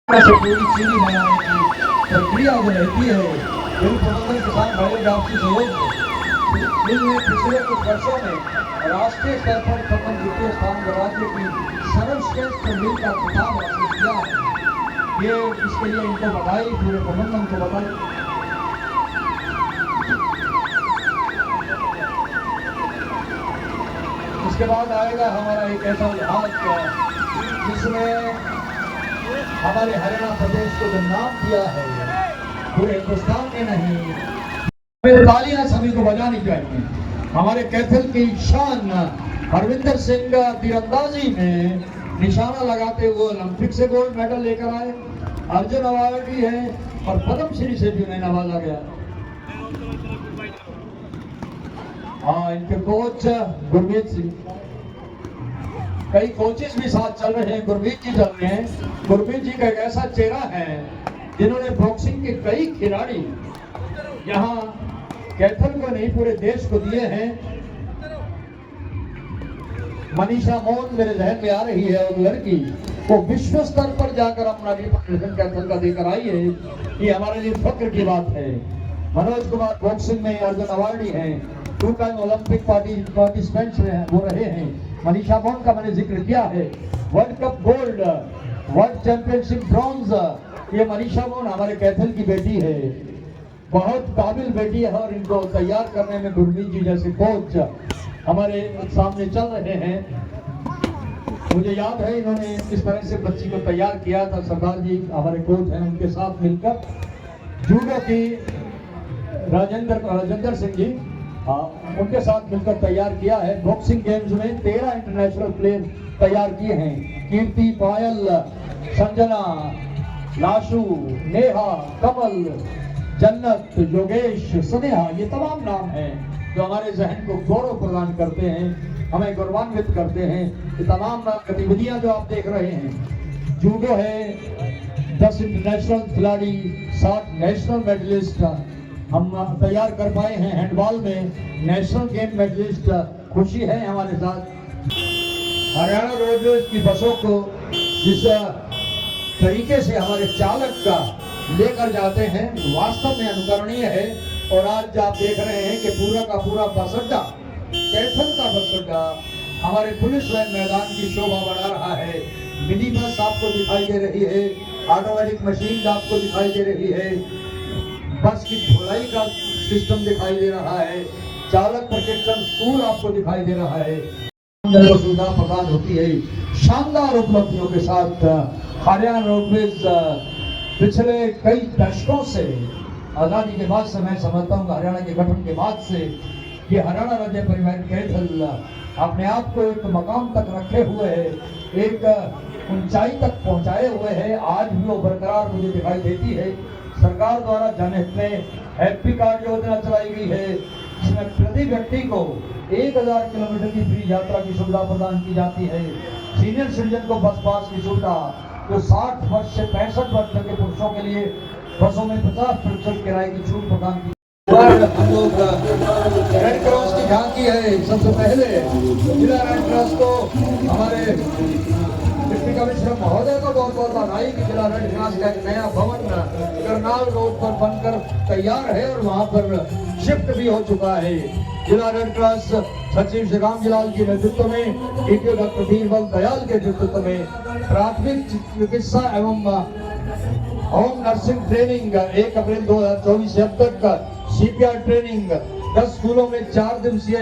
से पूरी चीनी बनाने की प्रक्रिया जो रहती है जल प्रबंधन किसान भाई का आपसी सहयोग इनमें पिछले कुछ वर्षों में राष्ट्रीय स्तर पर प्रथम द्वितीय स्थान राज्य की सर्वश्रेष्ठ मिल का खिताब हासिल किया है। ये इसके लिए इनको बधाई, पूरे प्रबंधन को बधाई। इसके बाद आएगा हमारा एक ऐसा विभाग जिसमें हमारे हरियाणा प्रदेश को जो नाम दिया है पूरे हिंदुस्तान में नहीं, हमें तालियां सभी को बजानी चाहिए। हमारे कैथल की शान हरविंदर सिंह तीरंदाजी में निशाना लगाते हुए ओलंपिक से गोल्ड मेडल लेकर आए, अर्जुन अवार्ड भी है और पद्मश्री से भी उन्हें नवाजा गया। हाँ, इनके कोच गुरमीत सिंह, कई कोचेस भी साथ चल रहे हैं, गुरमीत जी चल रहे हैं। गुरमीत जी का एक ऐसा चेहरा है जिन्होंने बॉक्सिंग के कई खिलाड़ी यहाँ कैथल को नहीं पूरे देश को दिए हैं। मनीषा मोहन मेरे जहन में आ रही है, और लड़की वो विश्व स्तर पर जाकर अपना रिप्रेजेंटेशन कैथल का देकर आई है, ये हमारे लिए फक्र की बात है। मनोज कुमार बॉक्सिंग में अर्जुन अवार्डी हैं, 2 टाइम ओलंपिक पार्टिसिपेंट्स वो रहे हैं। मनीषा मोहन का मैंने जिक्र किया है, world cup gold, world championship bronze, ये मनीषा मोहन हमारे कैथल की बेटी है, बहुत काबिल बेटी है और इनको तैयार करने में गुरमीत जी जैसे कोच हमारे सामने चल रहे हैं। मुझे याद है इन्होंने किस तरह से बच्ची को तैयार किया था, सरदार जी हमारे कोच हैं, उनके साथ मिलकर जूडो की राजेंद्र सिंह जी, हाँ, उनके साथ मिलकर तैयार किया है। बॉक्सिंग गेम्स में 13 इंटरनेशनल प्लेयर तैयार किए हैं, कीर्ति, पायल, संजना, लाशू, नेहा, कमल, जन्नत, योगेश, स्नेहा, ये तमाम नाम हैं जो हमारे जहन को गौरव प्रदान करते हैं, हमें गौरवान्वित करते हैं। ये तमाम गतिविधियां जो आप देख रहे हैं, जूडो है, 10 इंटरनेशनल खिलाड़ी, 60 नेशनल मेडलिस्ट हम तैयार कर पाए हैं। हैंडबॉल में नेशनल गेम मेडलिस्ट खुशी है हमारे साथ। हरियाणा रोडवेज की बसों को जिस तरीके से हमारे चालक का लेकर जाते हैं वास्तव में अनुकरणीय है। और आज आप देख रहे हैं कि पूरा का पूरा बस अड्डा, कैथल का बस अड्डा हमारे पुलिस लाइन मैदान की शोभा बढ़ा रहा है। मिनी बस आपको दिखाई दे रही है, ऑटोमेटिक मशीन आपको दिखाई दे रही है, बस की धुलाई का सिस्टम दिखाई दे रहा है, चालक प्रशिक्षण स्कूल आपको दिखाई दे रहा है, सुविधा प्रदान होती है। शानदार उपलब्धियों के साथ हरियाणा रोडवेज पिछले कई दशकों से, आजादी के बाद से मैं समझता हूँ हरियाणा के गठन के बाद से ये हरियाणा राज्य परिवहन कैथल अपने आप को एक मकाम तक रखे हुए है, एक ऊंचाई तक पहुंचाए हुए है। आज भी वो बरकरार मुझे दिखाई देती है। सरकार द्वारा जनहित में हैप्पी कार्ड योजना चलाई गई है, जिसमें प्रति व्यक्ति को 1000 किलोमीटर की फ्री यात्रा की सुविधा प्रदान की जाती है। सीनियर सिटीजन को बस पास की सुविधा, जो 60 वर्ष से 65 वर्ष तक के पुरुषों के लिए बसों में 50% किराए की छूट प्रदान की। हम लोग रेड क्रॉस की झांकी है। सबसे पहले जिला रेड क्रॉस को हमारे डिप्टी कमिश्नर महोदय को बहुत बहुत बधाई कि जिला रेड क्रॉस का एक नया भवन करनाल रोड पर बनकर तैयार है और वहां पर शिफ्ट भी हो चुका है। जिला रेड क्रॉस सचिव श्री रामजीलाल के नेतृत्व में, डीटीओ डॉक्टर बीरबल दयाल के नेतृत्व में प्राथमिक चिकित्सा एवं होम नर्सिंग ट्रेनिंग 1 अप्रैल 2024 से अब तक CPR ट्रेनिंग 10 स्कूलों में 4 दिवसीय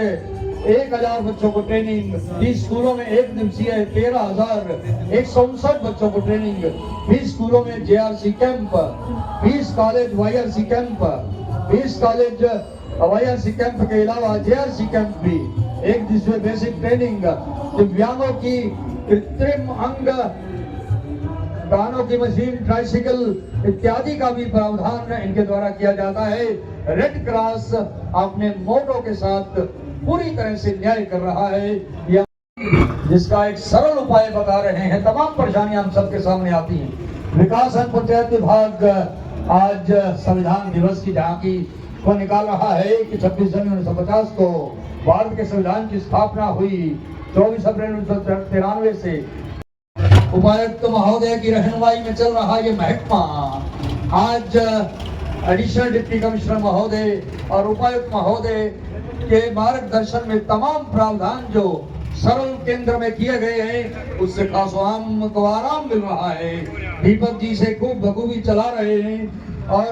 1000 बच्चों को ट्रेनिंग, 20 स्कूलों में 1 दिवसीय 13,159 बच्चों को ट्रेनिंग, 20 स्कूलों में JRC camp, 20 college YRC camp, 20 college YRC camp के अलावा JRC कैंप भी, 1 दिवसीय बेसिक ट्रेनिंग, दिव्यांगों की कृत्रिम अंग, कानों की मशीन, ट्राइसिकल इत्यादि का भी प्रावधान इनके द्वारा किया जाता है। रेड क्रॉस अपने मोटो के साथ पूरी तरह से न्याय कर रहा है, जिसका एक सरल उपाय बता रहे हैं। तमाम परेशानियां हम सबके सामने आती हैं। विकास एवं पंचायत विभाग आज संविधान दिवस की झांकी को निकाल रहा है कि 26 जनवरी 1950 को भारत के संविधान की स्थापना हुई, 24 अप्रैल 1993 से उपायुक्त महोदय की रहनुमाई में चल रहा ये महकमा आज एडिशनल डिप्टी कमिश्नर महोदय और उपायुक्त महोदय के मार्गदर्शन में तमाम प्रावधान जो सरल केंद्र में किए गए हैं उससे खासो आम को आराम मिल रहा है। दीपक जी से खूब बखूबी चला रहे हैं और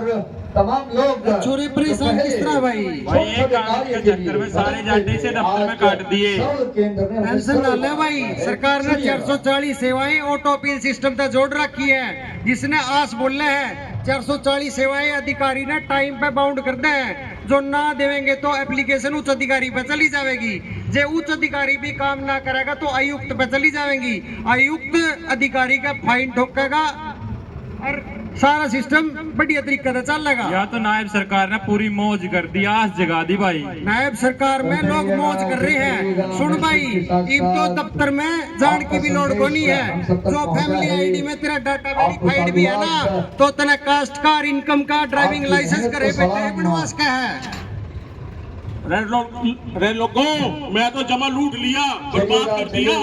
तमाम लोग चोरी परेशान किस तरह भाई एक कार्य के चक्कर में सारे जाते से दफ्तर में काट दिए। टेंशन ना ले भाई, सरकार ने 440 सेवाएं ऑटो अपील सिस्टम तक जोड़ रखी है, जिसने आस बोले है 440 सेवाएं अधिकारी ने टाइम पे बाउंड कर दे हैं। जो ना देवेंगे तो एप्लीकेशन उच्च अधिकारी पे चली जाएगी, जे उच्च अधिकारी भी काम ना करेगा तो आयुक्त पे चली जाएगी, आयुक्त अधिकारी का फाइन ठोकेगा और सारा सिस्टम बढ़िया तरीके से चलेगा। या तो नायब सरकार ने पूरी मौज कर दी, आज जगा दी भाई। नायब सरकार में लोग मौज कर रहे हैं। सुन भाई, इन तो दफ्तर में जान की भी लोड को नहीं है। जो फैमिली आईडी में तेरा डाटा वेरीफाइड भी है ना, तो तेरा कास्ट का, इनकम का, ड्राइविंग लाइसेंस करे बेटे बनवास का है। रे लोगों, मैं तो जमा लूट लिया, बर्बाद कर दिया।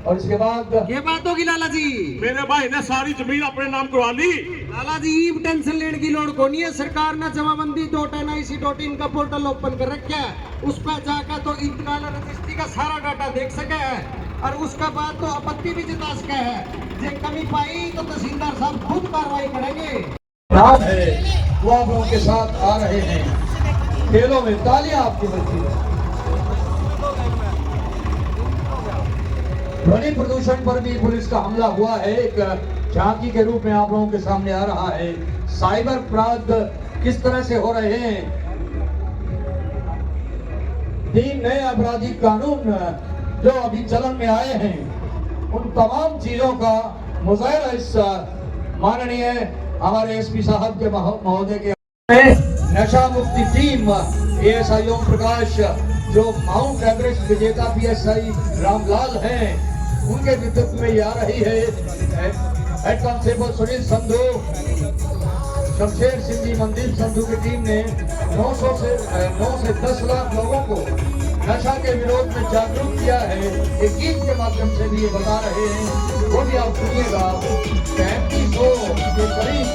और इसके बाद ये बात होगी लाला जी, मेरे भाई ने सारी जमीन अपने नाम करवा ली। लाला जी टेंशन लेने की लोड को नहीं है। सरकार ने जमाबंदी.nic.in का पोर्टल ओपन कर रखा है, उस पर जाकर तो इंतकाल रजिस्ट्री का सारा डाटा देख सके है और उसका बाद तो आपत्ति भी जता सके है। जे कमी पाई तो तहसीलदार साहब खुद कार्रवाई करेंगे। नाम है वो आप लोगों के साथ आ रहे हैं। खेलों में तालियां आपकी बजती है। ध्वनि प्रदूषण पर भी पुलिस का हमला हुआ है, एक झांकी के रूप में आप लोगों के सामने आ रहा है। साइबर अपराध किस तरह से हो रहे हैं। 3 नए आपराधिक कानून जो अभी चलन में आए हैं, उन तमाम चीजों का मुजाहिरा इस माननीय हमारे एसपी साहब के महोदय के नशा मुक्ति टीम एएसआई ओम प्रकाश, जो माउंट एवरेस्ट विजेता पीएसआई रामलाल हैं, उनके नेतृत्व में आ रही है। हेड कांस्टेबल सुनील संधू, शमशेर सिंह जी, मनदीप संधू की टीम ने 9 से 10 लाख लोगों को नशा के विरोध में जागरूक किया है। एक गीत के माध्यम से भी ये बता रहे हैं, वो भी आप सुनिएगा। 3500 के करीब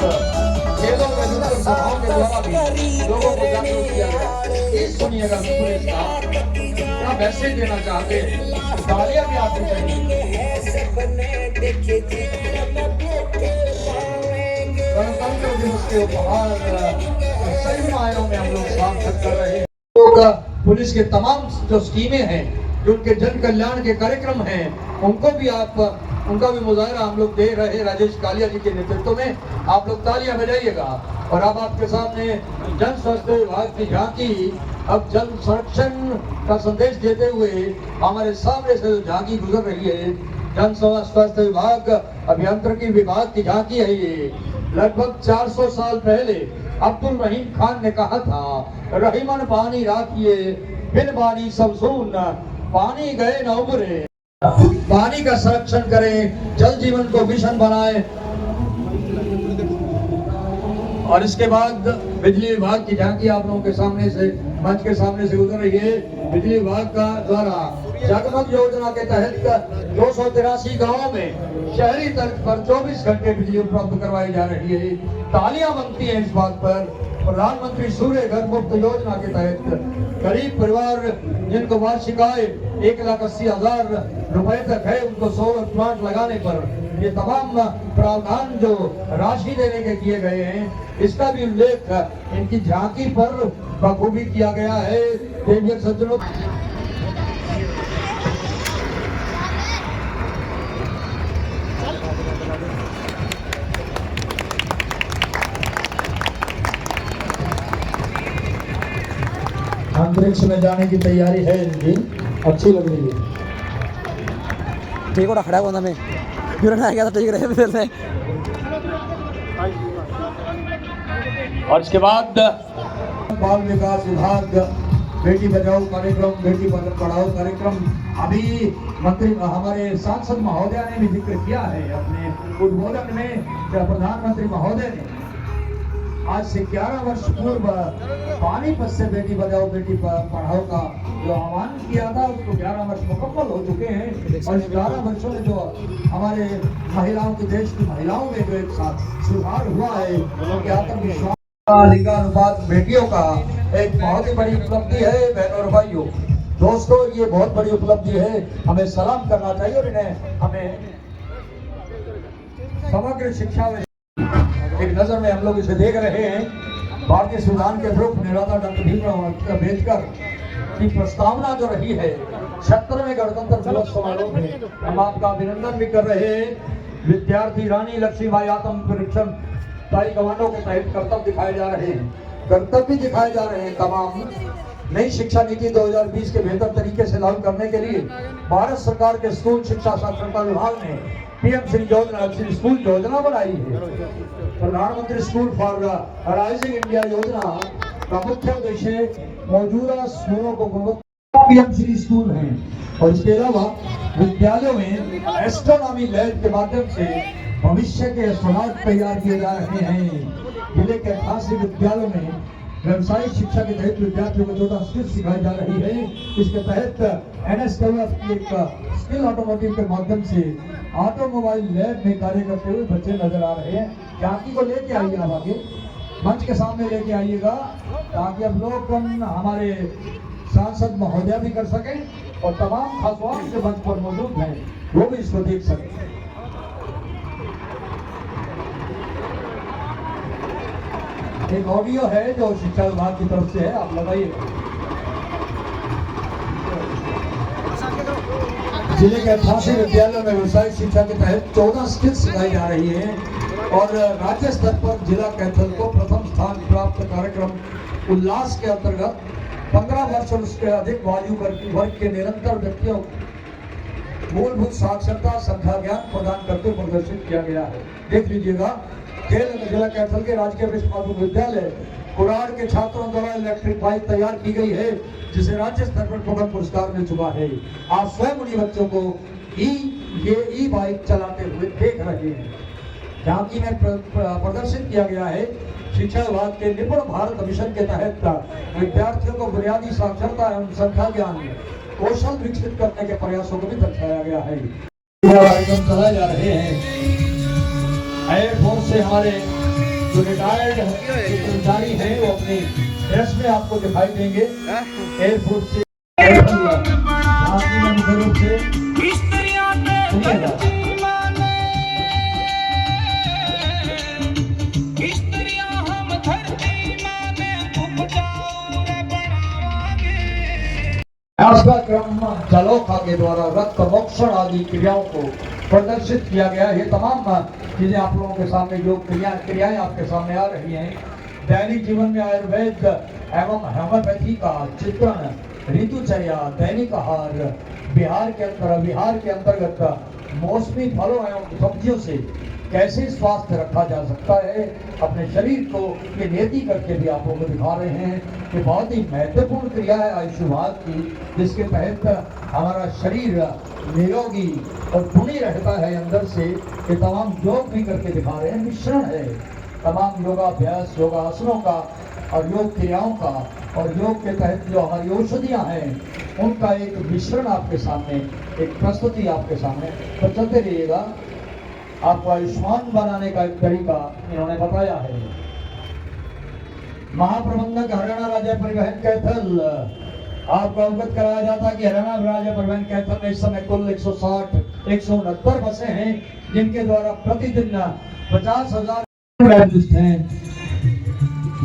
खेलों में नुक्कड़ सभाओं के द्वारा भी लोगों को जागरूक किया गया। इस सुनिएगा पुलिस का क्या मैसेज देना चाहते हैं। तालियां भी आपको चाहिए। गणतंत्र दिवस के उपहार सही मायनों में हम लोग सार्थक कर रहे हैं। पुलिस के तमाम जो स्कीमें हैं, जो उनके जन कल्याण के कार्यक्रम हैं, उनका भी मुजाहिरा हम लोग दे रहे हैं राजेश कालिया जी के नेतृत्व में। आप लोग तालियां बजाइएगा। और अब आपके सामने जन स्वास्थ्य विभाग की झांकी, अब जल संरक्षण का संदेश देते हुए हमारे सामने से झांकी गुजर रही है। जन स्वास्थ्य विभाग अभियांत्रिकी विभाग की झांकी है ये। लगभग 400 साल पहले अब्दुल रहीम खान ने कहा था, रहीमन पानी राखिए बिन पानी सब सून, पानी गए न उबरे। पानी का संरक्षण करें, जल जीवन को मिशन बनाएं। और इसके बाद बिजली विभाग की झांकी आप लोगों के सामने से, मंच के सामने से गुजर रही है। बिजली विभाग का द्वारा जगमग योजना के तहत 283 गांवों में शहरी तर्ज पर 24 घंटे बिजली उपलब्ध करवाई जा रही है। तालियां बनती हैं इस बात पर। प्रधानमंत्री सूर्य घर मुफ्त योजना के तहत गरीब परिवार जिनको वार्षिक आय 1,80,000 रुपए तक है, उनको सोलर प्लांट लगाने पर ये तमाम प्रावधान जो राशि देने के किए गए हैं, इसका भी उल्लेख इनकी झांकी पर बखूबी किया गया है। देवियर सज्जनों, अंतरिक्ष में जाने की तैयारी है इनकी, अच्छी लग रही है। ठीक हो खड़ा होना में यूरन आ गया था, ठीक रहे फिर से। और इसके बाद बाल विकास विभाग बेटी बचाओ कार्यक्रम, बेटी पढ़ाओ कार्यक्रम, अभी मंत्री हमारे सांसद महोदय ने भी जिक्र किया है अपने उद्बोधन में। प्रधानमंत्री महोदय ने आज से 11 वर्ष पूर्व पानीपत से बेटी बचाओ बेटी पढ़ाओ का जो आह्वान किया था उसको 11 वर्ष मुकम्मल हो चुके हैं और इस 11 वर्षों में जो हमारे महिलाओं के देश की महिलाओं में जो एक साथ सुधार हुआ है उनके आत्मविश्वास लिंगानुपात बेटियों का एक बहुत ही बड़ी उपलब्धि है। बहनों और भाइयों दोस्तों ये बहुत बड़ी उपलब्धि है, हमें सलाम करना चाहिए और इन्हें हमें समग्र शिक्षा में एक नजर में हम लोग इसे देख रहे हैं। भारतीय संविधान के प्रमुख निर्माता डॉक्टर भीमराव अम्बेडकर की प्रस्तावना जो रही है 76वें गणतंत्र दिवस समारोह में हम आपका अभिनंदन भी कर रहे हैं। विद्यार्थी रानी लक्ष्मीबाई आत्म परीक्षण ताई कमांडो के तहत कर्तव्य दिखाए जा रहे हैं, कर्तव्य दिखाए जा रहे हैं। तमाम नई शिक्षा नीति 2020 के बेहतर तरीके से लागू करने के लिए भारत सरकार के स्कूल शिक्षा साक्षरता विभाग ने पीएम श्री योजना स्कूल योजना बनाई है। प्रधानमंत्री स्कूल फॉर राइजिंग इंडिया योजना का मुख्य उद्देश्य मौजूदा स्कूलों को गुणवत्ता पीएम श्री स्कूल है और इसके अलावा विद्यालयों में एस्ट्रोनॉमी लैब के माध्यम से भविष्य के एस्ट्रोनॉट तैयार किए जा रहे हैं। जिले के 88 विद्यालयों में व्यवसायिक शिक्षा के तहत विद्यार्थियों को 14 स्किल सिखाई जा रही है। इसके तहत NSWF की एक स्किल ऑटोमोटिव के माध्यम से ऑटोमोबाइल लैब में कार्य करते हुए बच्चे नजर आ रहे हैं। झांकी को लेके आइए, आप आगे मंच के सामने लेके आइएगा ताकि अब लोग हमारे सांसद महोदय भी कर सकें और तमाम खासवान जो मंच पर मौजूद हैं वो भी इसको देख सकें। एक ऑडियो है जो शिक्षा विभाग की तरफ से है, आप लगाइए। जिले के 88 विद्यालयों में व्यवसायिक शिक्षा के तहत 14 स्किल सिखाई जा रही है और राज्य स्तर पर जिला कैथल को प्रथम स्थान प्राप्त कार्यक्रम उल्लास के अंतर्गत 15 वर्ष और उसके अधिक वायु वर्ग के निरंतर व्यक्तियों मूलभूत साक्षरता संख्या ज्ञान प्रदान करते प्रदर्शित किया गया है। देख लीजिएगा खेल जिला कैथल के राजकीय माध्यमिक विद्यालय कुराड़ के छात्रों द्वारा इलेक्ट्रिक बाइक तैयार की गई है जिसे राज्य स्तर पर प्रथम पुरस्कार मिल चुका है। आप स्वयं उन्हीं बच्चों को ई बाइक चलाते हुए देख रहे हैं। झांकी में प्रदर्शित किया गया है। शिक्षा विभाग के निपुण भारत मिशन के तहत विद्यार्थियों को बुनियादी साक्षरता एवं संख्या ज्ञान कौशल विकसित करने के प्रयासों को भी दर्शाया गया है। कार्यक्रम चलाए जा रहे हैं। एयरफोर्स से हमारे जो रिटायर्ड कर्मचारी हैं वो अपनी ड्रेस में आपको दिखाई देंगे। एयरफोर्स से मुख्य रूप से का क्रम जलोखा के द्वारा रक्त मोक्षण आदि क्रियाओं को प्रदर्शित किया गया। ये तमाम चीजें आप लोगों के सामने जो क्रियाएं आपके सामने आ रही हैं। दैनिक जीवन में आयुर्वेद एवं होम्योपैथी का चित्रण, ऋतुचर्या, दैनिक आहार, विहार के अंतर्गत मौसमी फलों एवं सब्जियों से कैसे स्वास्थ्य रखा जा सकता है, अपने शरीर को ये नीति करके भी आप लोगों को दिखा रहे हैं कि बहुत ही महत्वपूर्ण क्रिया है आयुष विभाग की, जिसके तहत हमारा शरीर निरोगी और गुणी रहता है अंदर से। ये तमाम योग भी करके दिखा रहे हैं। मिश्रण है तमाम योगाभ्यास, योगासनों का और योग क्रियाओं का और योग के तहत जो हमारी औषधियाँ हैं उनका एक मिश्रण आपके सामने, एक प्रस्तुति आपके सामने। तो चलते रहिएगा। आपको आयुष्मान बनाने का एक तरीका इन्होंने बताया है। महाप्रबंधक हरियाणा राज्य परिवहन कैथल, आपको अवगत कराया जाता कि हरियाणा राज्य परिवहन कैथल में इस समय कुल 169 बसें हैं जिनके द्वारा प्रतिदिन 50,000 हैं।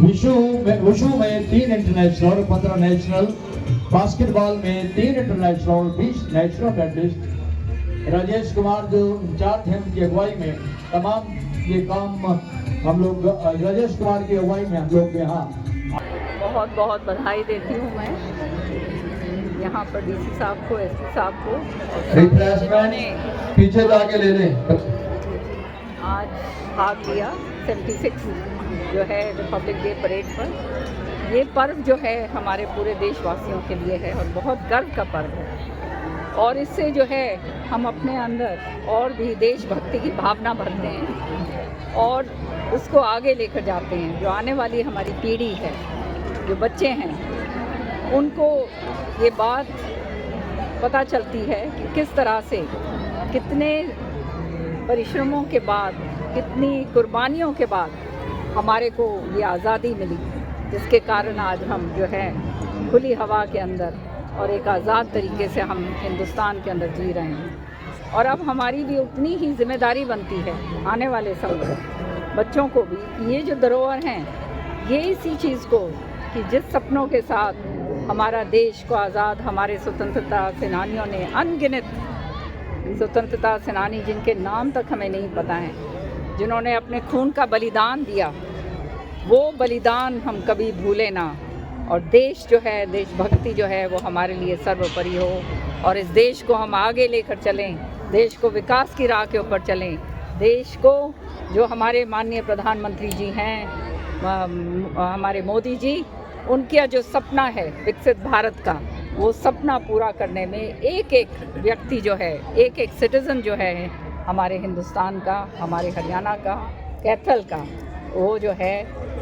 विशु में 3 इंटरनेशनल और 15 नेशनल, बास्केटबॉल में 3 इंटरनेशनल और 20 नेशनल मेडलिस्ट। राजेश कुमार जो इंचार्ज हैं उनकी अगुवाई में तमाम ये काम हम लोग राजेश कुमार की अगुवाई में हम लोग यहाँ बहुत बहुत बधाई देती हूँ मैं यहाँ पर डीसी साहब को, एसपी साहब को। रिप्लेसमेंट पीछे जाके ले लें। आज भाग लिया 76 जो है रिपब्लिक डे परेड पर। ये पर्व जो है हमारे पूरे देशवासियों के लिए है और बहुत गर्व का पर्व है। और इससे जो है हम अपने अंदर और भी देशभक्ति की भावना भरते हैं और उसको आगे लेकर जाते हैं। जो आने वाली हमारी पीढ़ी है, जो बच्चे हैं, उनको ये बात पता चलती है कि किस तरह से कितने परिश्रमों के बाद, कितनी कुर्बानियों के बाद हमारे को ये आज़ादी मिली, जिसके कारण आज हम जो है खुली हवा के अंदर और एक आज़ाद तरीके से हम हिंदुस्तान के अंदर जी रहे हैं। और अब हमारी भी उतनी ही जिम्मेदारी बनती है आने वाले समय बच्चों को भी कि ये जो धरोहर हैं, ये इसी चीज़ को कि जिस सपनों के साथ हमारा देश को आज़ाद हमारे स्वतंत्रता सेनानियों ने, अनगिनत स्वतंत्रता सेनानी जिनके नाम तक हमें नहीं पता है, जिन्होंने अपने खून का बलिदान दिया, वो बलिदान हम कभी भूले ना। और देश जो है, देशभक्ति जो है वो हमारे लिए सर्वोपरि हो और इस देश को हम आगे लेकर चलें, देश को विकास की राह के ऊपर चलें। देश को जो हमारे माननीय प्रधानमंत्री जी हैं, हमारे मोदी जी, उनका जो सपना है विकसित भारत का, वो सपना पूरा करने में एक एक व्यक्ति जो है, एक एक सिटीज़न जो है हमारे हिंदुस्तान का, हमारे हरियाणा का, कैथल का, वो जो है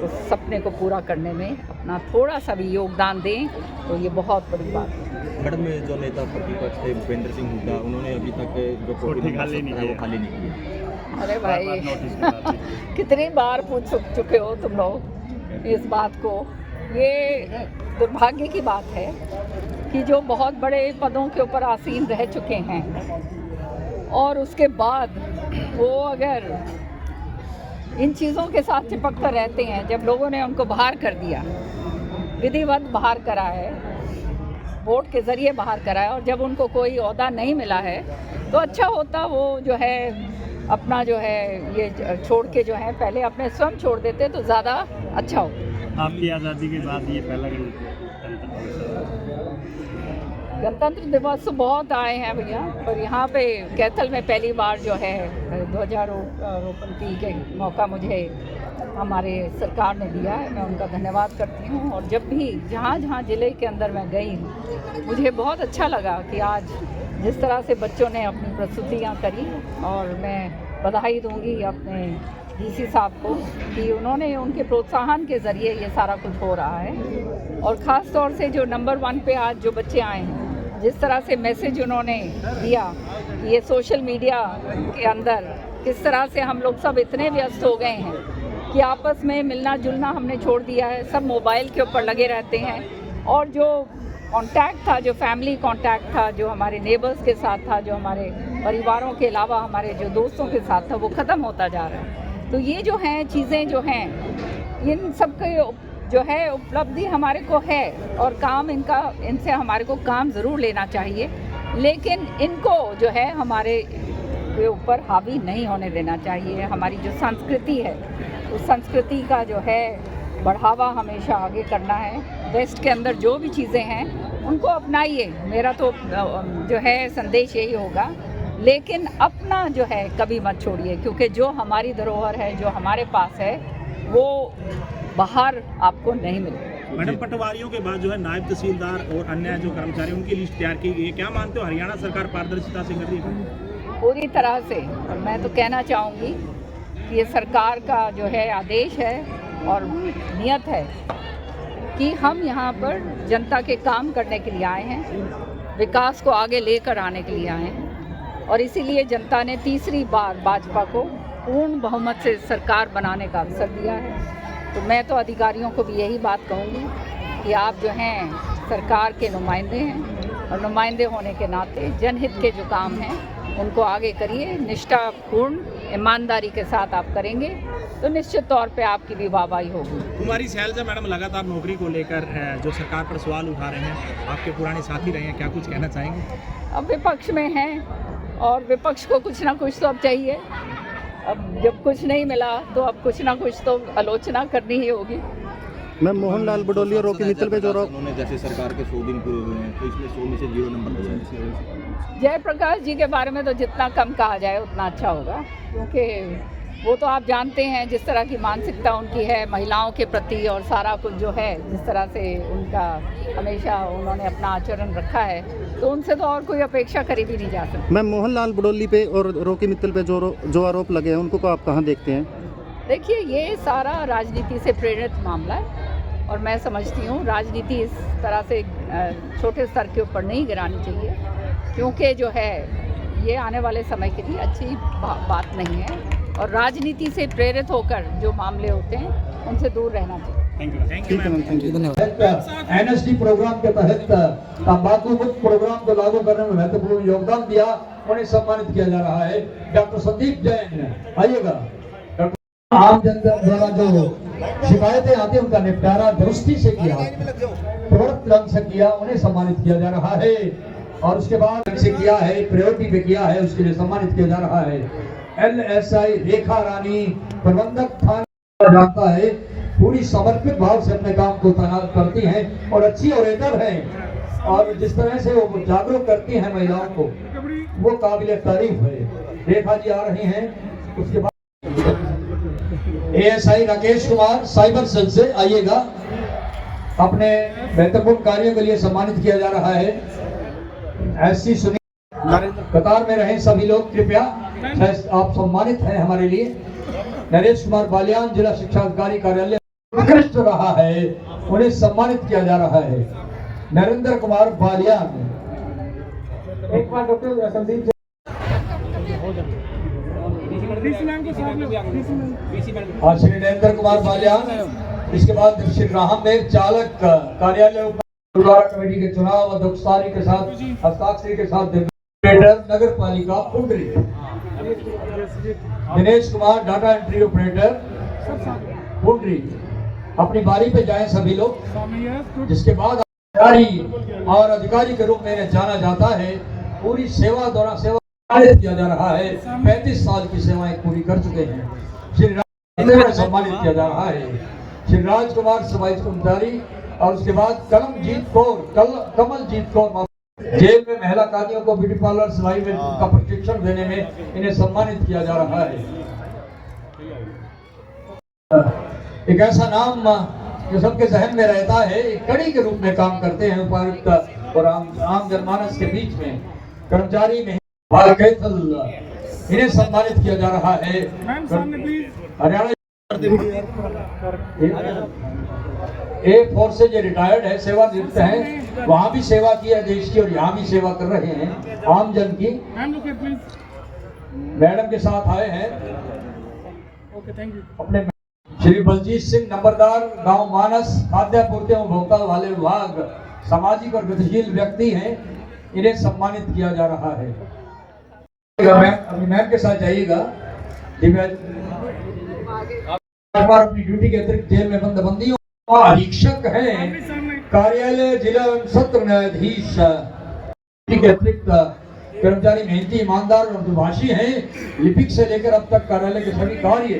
उस सपने को पूरा करने में अपना थोड़ा सा भी योगदान दें, तो ये बहुत बड़ी बात है। मैडम, जो नेता प्रतिपक्ष थे भूपेंद्र सिंह हुड्डा, उन्होंने अभी तक जो कोर्ट खाली नहीं किया। अरे भाई कितनी बार पूछ चुके हो तुम लोग इस बात को। ये दुर्भाग्य की बात है कि जो बहुत बड़े पदों के ऊपर आसीन रह चुके हैं और उसके बाद वो अगर इन चीज़ों के साथ चिपकते रहते हैं, जब लोगों ने उनको बाहर कर दिया, विधिवत बाहर करा है, वोट के ज़रिए बाहर करा है, और जब उनको कोई ओहदा नहीं मिला है तो अच्छा होता वो जो है अपना जो है ये छोड़ के जो है पहले अपने स्वयं छोड़ देते तो ज़्यादा अच्छा हो। आपकी आज़ादी के बाद ये पहला गणतंत्र दिवस तो बहुत आए हैं भैया, पर यहाँ पे कैथल में पहली बार जो है ध्वजारोपण के मौका मुझे हमारे सरकार ने दिया है, मैं उनका धन्यवाद करती हूँ। और जब भी जहाँ जहाँ ज़िले के अंदर मैं गई हूँ, मुझे बहुत अच्छा लगा कि आज जिस तरह से बच्चों ने अपनी प्रस्तुतियाँ करी, और मैं बधाई दूँगी अपने डीसी साहब को कि उन्होंने उनके प्रोत्साहन के ज़रिए ये सारा कुछ हो रहा है। और ख़ास तौर से जो नंबर 1 पे आज जो बच्चे आए हैं, जिस तरह से मैसेज उन्होंने दिया कि ये सोशल मीडिया के अंदर किस तरह से हम लोग सब इतने व्यस्त हो गए हैं कि आपस में मिलना जुलना हमने छोड़ दिया है, सब मोबाइल के ऊपर लगे रहते हैं। और जो कांटेक्ट था, जो फैमिली कांटेक्ट था, जो हमारे नेबर्स के साथ था, जो हमारे परिवारों के अलावा हमारे जो दोस्तों के साथ था, वो ख़त्म होता जा रहा है। तो ये जो हैं चीज़ें जो हैं, इन सब के जो है उपलब्धि हमारे को है, और काम इनसे हमारे को काम ज़रूर लेना चाहिए, लेकिन इनको जो है हमारे के ऊपर हावी नहीं होने देना चाहिए। हमारी जो संस्कृति है, उस संस्कृति का जो है बढ़ावा हमेशा आगे करना है। वेस्ट के अंदर जो भी चीज़ें हैं उनको अपनाइए, मेरा तो जो है संदेश यही होगा, लेकिन अपना जो है कभी मत छोड़िए, क्योंकि जो हमारी धरोहर है, जो हमारे पास है, वो बाहर आपको नहीं मिलेगा। मैडम, पटवारियों के बाद जो है नायब तहसीलदार और अन्य जो कर्मचारी, उनकी लिस्ट तैयार की गई है, क्या मानते हो हरियाणा सरकार पारदर्शिता से कर रही है? पूरी तरह से। और मैं तो कहना चाहूँगी कि ये सरकार का जो है आदेश है और नियत है कि हम यहाँ पर जनता के काम करने के लिए आए हैं, विकास को आगे लेकर आने के लिए आए हैं, और इसीलिए जनता ने तीसरी बार भाजपा को पूर्ण बहुमत से सरकार बनाने का अवसर दिया है। तो मैं तो अधिकारियों को भी यही बात कहूँगी कि आप जो हैं सरकार के नुमाइंदे हैं, और नुमाइंदे होने के नाते जनहित के जो काम हैं उनको आगे करिए, निष्ठापूर्ण ईमानदारी के साथ आप करेंगे तो निश्चित तौर पे आपकी भी वाहवाही होगी। कुमारी सैलजा मैडम लगातार नौकरी को लेकर जो सरकार पर सवाल उठा रहे हैं, आपके पुराने साथी रहे हैं, क्या कुछ कहना चाहेंगे? अब विपक्ष में हैं और विपक्ष को कुछ ना कुछ तो अब चाहिए। अब जब कुछ नहीं मिला तो अब कुछ ना कुछ तो आलोचना करनी ही होगी। मैं मोहनलाल बडोली और रोकी मित्तल पे जो उन्होंने जैसे सरकार के 100 दिन पूरे हुए हैं, तो इसमें 100 में से 0 नंबर दिया है। जयप्रकाश जी के बारे में तो जितना कम कहा जाए उतना अच्छा होगा, क्योंकि वो तो आप जानते हैं जिस तरह की मानसिकता उनकी है महिलाओं के प्रति, और सारा कुछ जो है जिस तरह से उनका हमेशा उन्होंने अपना आचरण रखा है, तो उनसे तो और कोई अपेक्षा करी भी नहीं जा सकती। मैम मोहनलाल बडोली पे और रॉकी मित्तल पे जो आरोप लगे हैं उनको को आप कहाँ देखते हैं? देखिए, ये सारा राजनीति से प्रेरित मामला है और मैं समझती हूँ राजनीति इस तरह से छोटे स्तर के ऊपर नहीं गिरानी चाहिए, क्योंकि जो है ये आने वाले समय के लिए अच्छी बात नहीं है और राजनीति से प्रेरित होकर जो मामले होते हैं उनसे दूर रहना चाहिए। Thank you ma'am. Thank you, धन्यवाद। एनएसडी प्रोग्राम के तहत तंबाकू मुक्त प्रोग्राम को लागू करने में महत्वपूर्ण योगदान दिया, उन्हें सम्मानित किया जा रहा है। डॉक्टर संदीप जैन आइएगा। आम जनता द्वारा जो शिकायतें आती है उनका निपटारा दुरुस्ती से किया, त्वरित ढंग से किया, उन्हें सम्मानित किया जा रहा है। और उसके बाद से किया है, प्रायोरिटी पे किया है, उसके लिए सम्मानित किया जा रहा है। एलएसआई रेखा रानी प्रबंधक थाना जानता है, पूरी समर्पित भाव से अपने काम को तैनात करती हैं और अच्छी ऑपरेटर हैं और जिस तरह से वो जागरूक करती हैं महिलाओं को, वो काबिल तारीफ है। रेखा जी आ रही हैं। उसके बाद ASI Rakesh Kumar cyber cell से आइएगा, अपने महत्वपूर्ण कार्यों के लिए सम्मानित किया जा रहा है। ऐसी सुनील कतार में रहें सभी लोग कृपया, आप सम्मानित हैं हमारे लिए। नरेश कुमार बालियान जिला शिक्षा अधिकारी कार्यालय उत्कृष्ट रहा है, उन्हें सम्मानित किया जा रहा है। नरेंद्र कुमार बालियान, एक बार डॉक्टर संदीप श्री नरेंद्र कुमार बालियान। इसके बाद श्री राम मेघ चालक कार्यालय गुरुद्वारा कमेटी के चुनाव अध्यक्षतारी के साथ हस्ताक्षरी के साथ नगर पालिका Pundri. Dinesh Kumar data entry operator Pundri, अपनी बारी पे जाएं सभी लोग। जिसके बाद अधिकारी और अधिकारी के रूप में इन्हें जाना जाता है। पूरी सेवा दौरान सेवा किया जा रहा है, 35 साल की सेवाएं पूरी कर चुके हैं। श्री राज सम्मानित किया जा रहा है। श्री राजकुमार सफाई कर्मचारी और उसके बाद कमलजीत कौर जेल में महिला कादियों को ब्यूटी पार्लर सिलाई में का प्रशिक्षण देने में इन्हें सम्मानित किया जा रहा है। एक ऐसा नाम जो सबके जहन में रहता है, एक कड़ी के रूप में काम करते हैं उपायुक्त और आम जनमानस के बीच में कर्मचारी में इन्हें सम्मानित किया जा रहा है। हरियाणा ए फोर्स से जो रिटायर्ड है, सेवानिवृत्त हैं, वहाँ भी सेवा की है देश की और यहाँ भी सेवा कर रहे हैं आम जन की। मैडम के साथ आए हैं अपने श्री बलजीत सिंह नंबरदार, गांव मानस, खाद्य आपूर्ति एवं उपभोक्ता वाले विभाग, सामाजिक और गतिशील व्यक्ति हैं, इन्हें सम्मानित किया जा रहा है। अपनी मैम के साथ जाइएगा। अपनी ड्यूटी के अतिरिक्त जेल में बंद बंदियों अधीक्षक हैं, कार्यालय जिला एवं सत्र न्यायाधीश के अतिरिक्त कर्मचारी मेहनती, ईमानदार और दुभाषी हैं। लिपिक से लेकर अब तक कार्यालय के सभी कार्य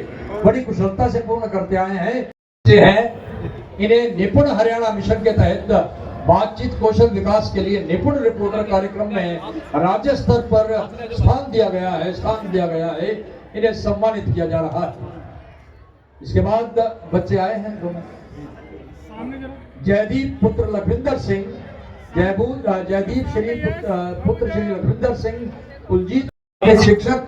बड़ी कुशलता से पूर्ण करते आए हैं। इन्हें निपुण हरियाणा मिशन के तहत बातचीत कौशल विकास के लिए निपुण रिपोर्टर कार्यक्रम में राज्य स्तर पर स्थान दिया गया है। इन्हें सम्मानित किया जा रहा है। इसके बाद बच्चे आए हैं दोनों, जयदीप पुत्र लखविंदर सिंह, जयदीप श्री पुत्र श्री लखविंदर सिंह कुलजीत के शिक्षक,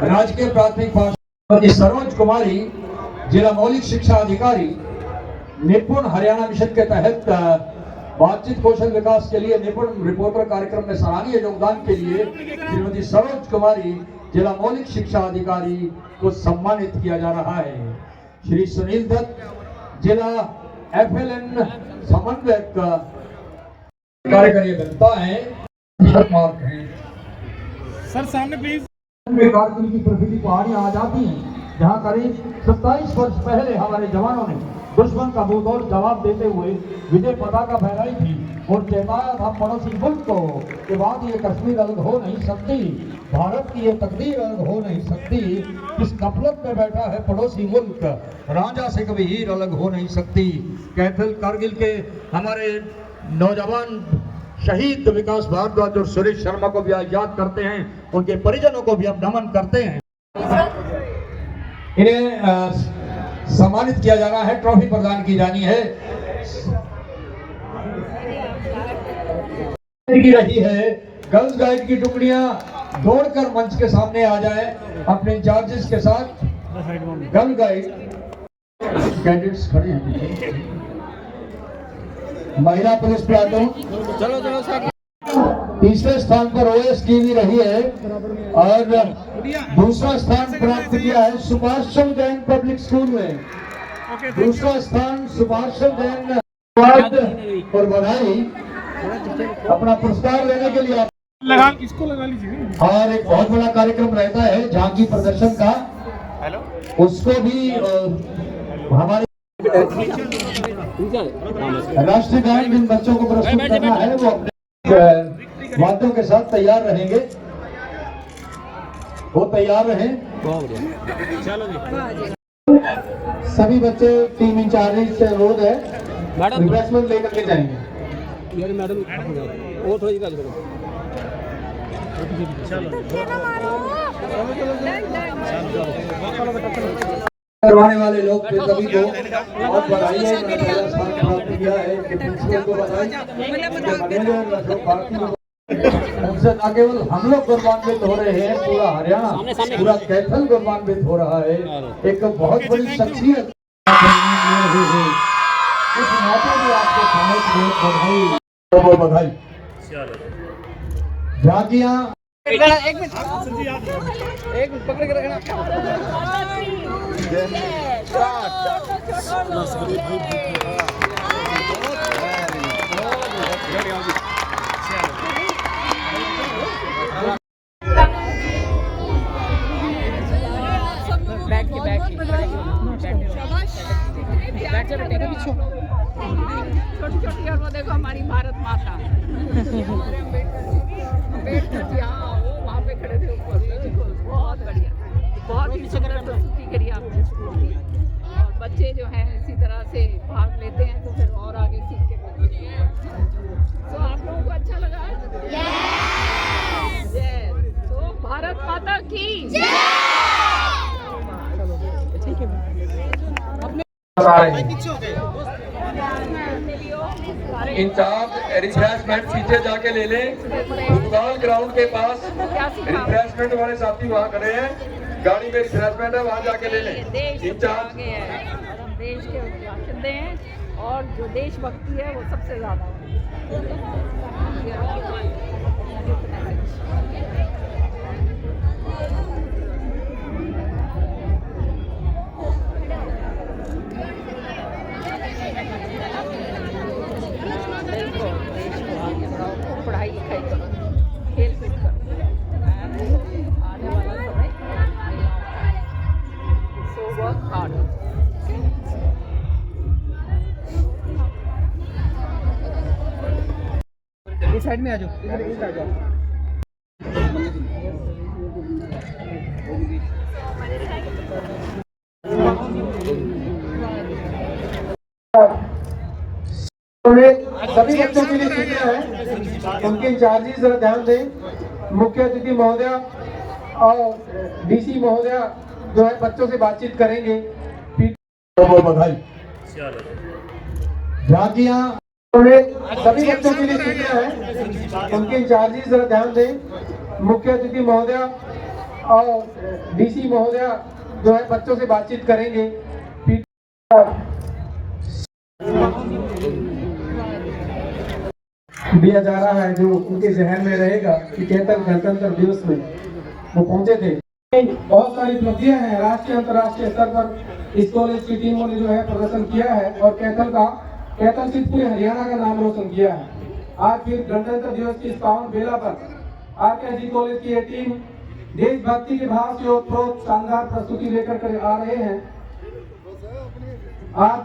राजकीय प्राथमिक पाठशाला सरोज कुमारी, जिला मौलिक शिक्षा अधिकारी, निपुण हरियाणा मिशन के तहत बातचीत कौशल विकास के लिए निपुण रिपोर्टर कार्यक्रम में सराहनीय योगदान के लिए श्रीमती सरोज कुमारी, जिला मौलिक शिक्षा अधिकारी को सम्मानित किया जा रहा है। श्री सुनील दत्त, जिला FLN समन्वयक कार्यकारी अभियंता हैं। सर सामने प्लीज। कारगिल की प्रकृति पहाड़ियां आ जाती हैं, जहां करीब 27 वर्ष पहले हमारे जवानों ने दुश्मन का मुंहतोड़ जवाब देते हुए विजय पताका फहराई थी और चेताया था पड़ोसी मुल्क को कि बाद ये कश्मीर अलग हो नहीं सकती, भारत की ये तकदीर अलग हो नहीं सकती। इस गफलत में बैठा है पड़ोसी मुल्क, राजा से कभी हीर अलग हो नहीं सकती। कैथल कारगिल के हमारे नौजवान शहीद विकास भारद्वाज और सुरेश शर्मा को भी आज याद करते हैं, उनके परिजनों को भी अब नमन करते हैं। इन्हें सम्मानित किया जाना है, ट्रॉफी प्रदान की जानी है। की रही है। गर्ल्स गाइड की टुकड़ियां दौड़कर मंच के सामने आ जाए अपने इंचार्जेस के साथ। गर्ल गाइड कैडेट्स खड़े हैं पीछे। महिला पुलिस प्लाटून तीसरे स्थान पर ओएस की भी रही है और दूसरा स्थान प्राप्त किया है सुभाषचंद्र जैन पब्लिक स्कूल में। दूसरा स्थान सुभाषचंद्र जैन और बधाई अपना पुरस्कार लेने के लिए इसको लगा लीजिए। और एक बहुत बड़ा कार्यक्रम रहता है झांकी प्रदर्शन का, उसको भी हमारे राष्ट्रीय गान जिन बच्चों को प्रस्तुत करना है वो अपने वाद्यों के साथ तैयार रहेंगे, वो तैयार रहें। सभी बच्चे टीम इंचार्ज से अनुरोध है रिफ्रेशमेंट लेकर के जाएंगे। मैडम वो थोड़ी करवाने वाले लोग सभी को बहुत बधाई है। पहला स्थान प्राप्त किया है प्रिंसिपल को बधाई, उनसे न केवल हम लोग गौरवान्वित हो रहे हैं, पूरा हरियाणा पूरा कैथल गौरवान्वित हो रहा है। एक बहुत बड़ी शख्सियत इस मौके में आपको बहुत बधाई। झांकियां एक मिनट पकड़ के रखना। छोटी छोटी और वो देखो हमारी भारत माता वहाँ पे खड़े थे ऊपर। देखो बहुत बढ़िया, बहुत ही सुंदर प्रस्तुति करी आपने स्कूल की। और बच्चे जो हैं इसी तरह से भाग लेते हैं तो फिर और आगे सीख के बढ़ते हैं। तो आप लोगों को अच्छा लगा? जय। तो भारत माता की इंचार्ज रिफ्रेशमेंट पीछे जाके ले लें, फुटबॉल ग्राउंड के पास रिफ्रेशमेंट वाले साथी वहाँ खड़े हैं, गाड़ी में रिफ्रेशमेंट है, वहाँ जाके ले लें। इंचार्ज हम देश के बाशिंदे हैं और जो देशभक्ति है वो सबसे ज्यादा पढ़ाई लिखाई करो, खेल कूद करो, आने वाला समय सो वर्क हार्ड। इस साइड में आ जाओ, इधर आ जाओ। सभी बच्चों के लिए सीखना है, उनके इंचार्जी जरा ध्यान दें। मुख्य अतिथि महोदया और डीसी महोदया जो है बच्चों से बातचीत करेंगे। बधाई। झांकियां सभी बच्चों के लिए सीखना है, उनके इंचार्जी जरा ध्यान दें। मुख्य अतिथि महोदया और डीसी महोदया जो है बच्चों से बातचीत करेंगे। दिया जा रहा है जो उनके जहन में रहेगा कि कैथल गणतंत्र दिवस में वो पहुंचे थे। बहुत सारी उपलब्धियां हैं, राष्ट्रीय अंतर्राष्ट्रीय स्तर पर इस कॉलेज की टीमों ने जो है प्रदर्शन किया है और कैथल से पूरे हरियाणा का नाम रोशन किया है। आज फिर गणतंत्र दिवस की इस पावन बेला पर आरकेएसजी कॉलेज की ये टीम देशभक्ति के भाव से ओतप्रोत शानदार प्रस्तुति लेकर आ रहे हैं। आज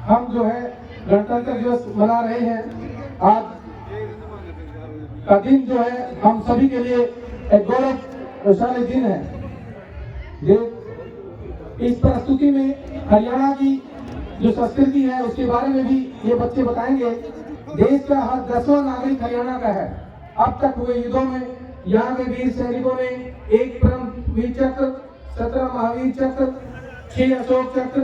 हम जो है गणतंत्र दिवस मना रहे हैं। आज का दिन जो है हम सभी के लिए एक गौरवशाली दिन है। इस प्रस्तुति में हरियाणा की जो संस्कृति है उसके बारे में भी ये बच्चे बताएंगे। देश का हर 10वां नागरिक हरियाणा का है। अब तक हुए युद्धों में यहाँ के वीर सैनिकों ने 1 परम वीर चक्र, 17 महावीर चक्र, 6 अशोक चक्र,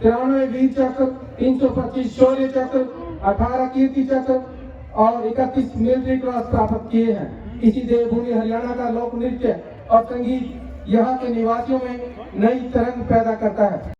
93 वीर चक्र, 325 शौर्य चक्र, 18 कीर्ति चक्र और 31 मिलिट्री क्रॉस प्राप्त किए हैं। इसी देवभूमि हरियाणा का लोक नृत्य और संगीत यहाँ के निवासियों में नई तरंग पैदा करता है।